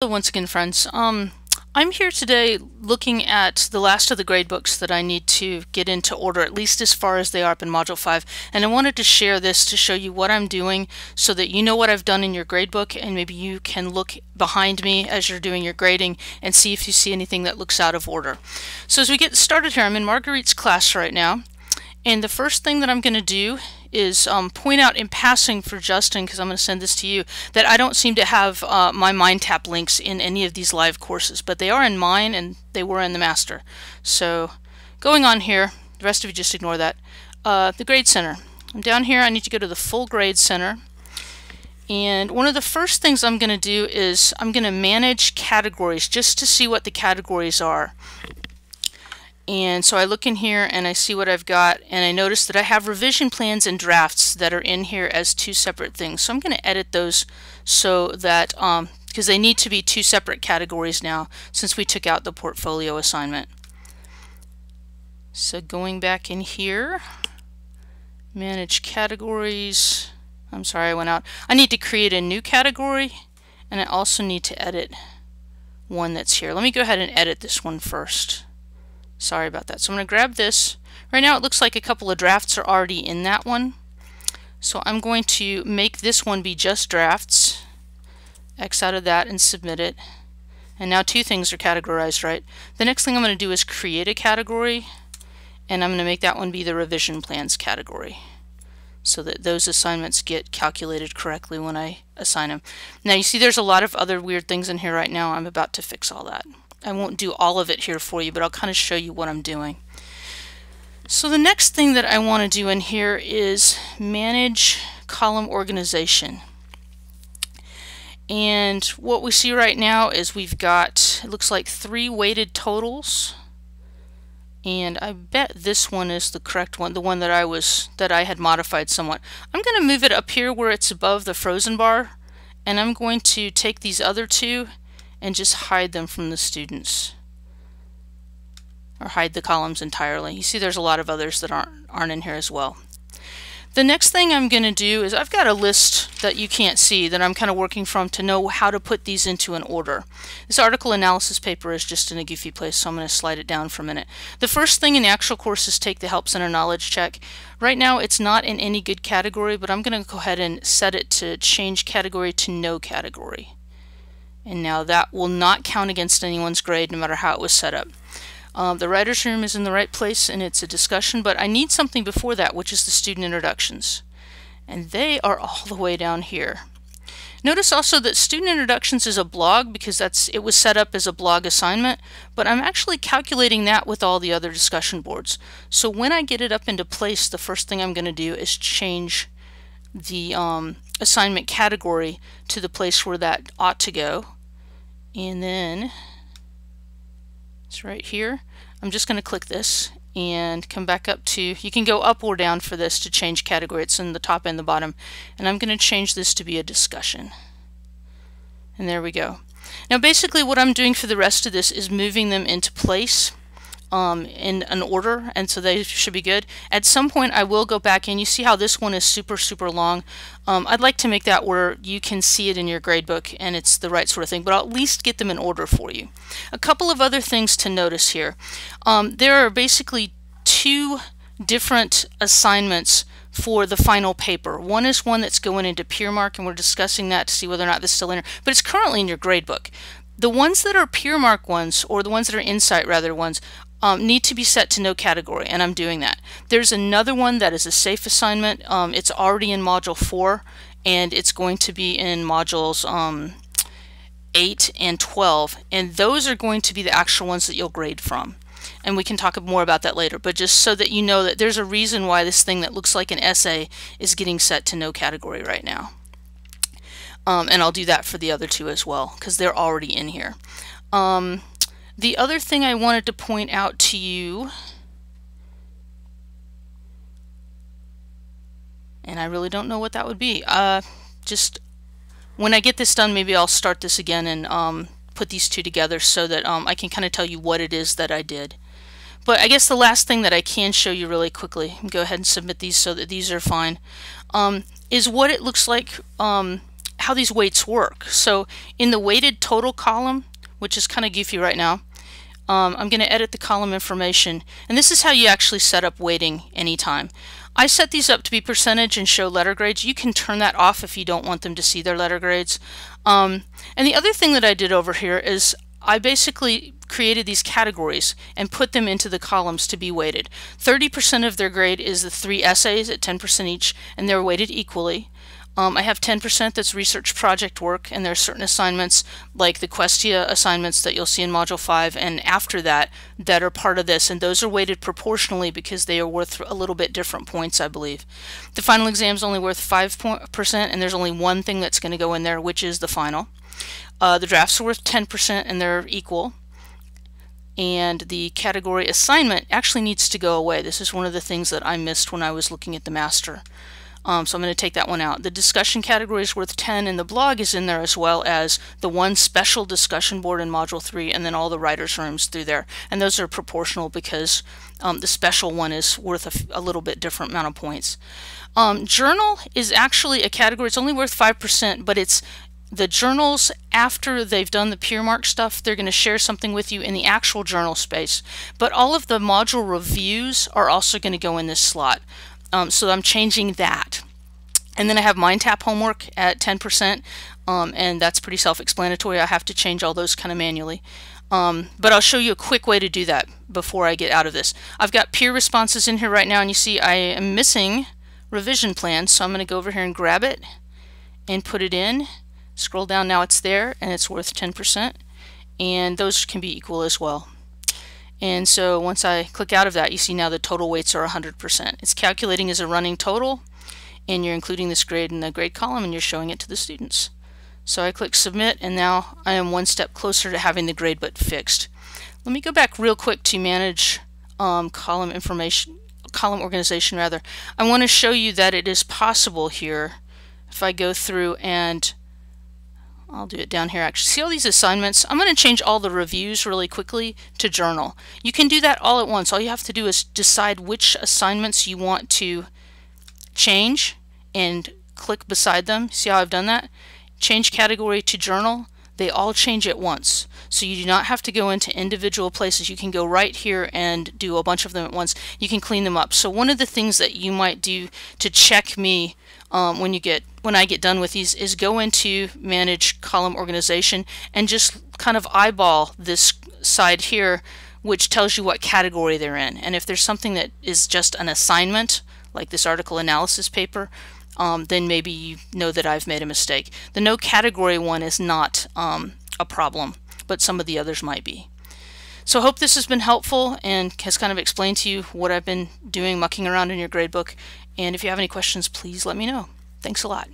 Hello once again, friends. I'm here today looking at the last of the grade books that I need to get into order, at least as far as they are up in Module 5. And I wanted to share this to show you what I'm doing so that you know what I've done in your grade book, and maybe you can look behind me as you're doing your grading and see if you see anything that looks out of order. So as we get started here, I'm in Marguerite's class right now. And the first thing that I'm going to do is point out in passing for Justin, because I'm going to send this to you, that I don't seem to have my MindTap links in any of these live courses, but they are in mine and they were in the master. So going on here, the rest of you just ignore that. The Grade Center. I'm down here, I need to go to the Full Grade Center. And one of the first things I'm going to do is I'm going to manage categories just to see what the categories are. And so I look in here and I see what I've got, and I notice that I have revision plans and drafts that are in here as two separate things. So I'm going to edit those so that, because they need to be two separate categories now since we took out the portfolio assignment. So going back in here, manage categories. I'm sorry, I went out. I need to create a new category, and I also need to edit one that's here. Let me go ahead and edit this one first. Sorry about that. So I'm going to grab this. Right now it looks like a couple of drafts are already in that one. So I'm going to make this one be just drafts. X out of that and submit it. And now two things are categorized, right? The next thing I'm going to do is create a category, and I'm going to make that one be the revision plans category so that those assignments get calculated correctly when I assign them. Now you see there's a lot of other weird things in here right now. I'm about to fix all that. I won't do all of it here for you, but I'll kind of show you what I'm doing. So the next thing that I want to do in here is manage column organization. And what we see right now is we've got, it looks like 3 weighted totals. And I bet this one is the correct one, the one that I had modified somewhat. I'm going to move it up here where it's above the frozen bar, and I'm going to take these other two and just hide them from the students, or hide the columns entirely. You see there's a lot of others that aren't in here as well. The next thing I'm going to do is I've got a list that you can't see that I'm kind of working from to know how to put these into an order. This article analysis paper is just in a goofy place, so I'm going to slide it down for a minute. The first thing in the actual course is take the Help Center knowledge check. Right now it's not in any good category, but I'm going to go ahead and set it to change category to no category. And now that will not count against anyone's grade no matter how it was set up. The writer's room is in the right place and it's a discussion, but I need something before that, which is the student introductions. And they are all the way down here. Notice also that student introductions is a blog because it was set up as a blog assignment, but I'm actually calculating that with all the other discussion boards. So when I get it up into place, the first thing I'm going to do is change the assignment category to the place where that ought to go, and then it's right here. I'm just going to click this and come back up to, you can go up or down for this to change category. It's in the top and the bottom, and I'm going to change this to be a discussion, and there we go. Now basically what I'm doing for the rest of this is moving them into place in an order, and so they should be good. At some point I will go back in. You see how this one is super long. I'd like to make that where you can see it in your gradebook and it's the right sort of thing, but I'll at least get them in order for you. A couple of other things to notice here. There are basically 2 different assignments for the final paper. One is one that's going into peer mark, and we're discussing that to see whether or not this is still in there, but it's currently in your gradebook. The ones that are peer mark ones, or the ones that are insight rather ones, need to be set to no category, and I'm doing that. There's another one that is a safe assignment. It's already in Module 4, and it's going to be in Modules 8 and 12, and those are going to be the actual ones that you'll grade from. And we can talk more about that later, but just so that you know that there's a reason why this thing that looks like an essay is getting set to no category right now. And I'll do that for the other 2 as well, because they're already in here. The other thing I wanted to point out to you, and I really don't know what that would be, just when I get this done, maybe I'll start this again and put these 2 together so that I can kind of tell you what it is that I did. But I guess the last thing that I can show you really quickly, go ahead and submit these so that these are fine, is what it looks like, how how these weights work. So in the weighted total column, which is kind of goofy right now, I'm going to edit the column information, and this is how you actually set up weighting anytime. I set these up to be percentage and show letter grades. You can turn that off if you don't want them to see their letter grades. And the other thing that I did over here is I basically created these categories and put them into the columns to be weighted. 30% of their grade is the 3 essays at 10% each, and they're weighted equally. I have 10% that's research project work, and there are certain assignments like the Questia assignments that you'll see in Module 5 and after that that are part of this, and those are weighted proportionally because they are worth a little bit different points, I believe. The final exam is only worth 5%, and there's only one thing that's going to go in there, which is the final. The drafts are worth 10% and they're equal. And the category assignment actually needs to go away. This is one of the things that I missed when I was looking at the master. So I'm going to take that one out. The discussion category is worth 10, and the blog is in there as well as the one special discussion board in Module 3, and then all the writers' rooms through there. And those are proportional because the special one is worth a little bit different amount of points. Journal is actually a category. It's only worth 5%, but it's the journals, after they've done the peer mark stuff, they're going to share something with you in the actual journal space. But all of the module reviews are also going to go in this slot. So I'm changing that. And then I have MindTap homework at 10%, and that's pretty self-explanatory. I have to change all those kind of manually. But I'll show you a quick way to do that before I get out of this. I've got peer responses in here right now, and you see I am missing revision plans, so I'm going to go over here and grab it and put it in. Scroll down, now it's there, and it's worth 10%, and those can be equal as well. And so once I click out of that, you see now the total weights are 100%. It's calculating as a running total, and you're including this grade in the grade column, and you're showing it to the students. So I click submit, and now I am one step closer to having the gradebook fixed. Let me go back real quick to manage column organization rather. I want to show you that it is possible here. If I go through and I'll do it down here actually. See all these assignments? I'm going to change all the reviews really quickly to journal. You can do that all at once. All you have to do is decide which assignments you want to change and click beside them. See how I've done that? Change category to journal. They all change at once. So you do not have to go into individual places. You can go right here and do a bunch of them at once. You can clean them up. So one of the things that you might do to check me when I get done with these is go into manage column organization and just kind of eyeball this side here, which tells you what category they're in. And if there's something that is just an assignment, like this article analysis paper, then maybe you know that I've made a mistake. The no category one is not a problem, but some of the others might be. So I hope this has been helpful and has kind of explained to you what I've been doing, mucking around in your gradebook. And if you have any questions, please let me know. Thanks a lot.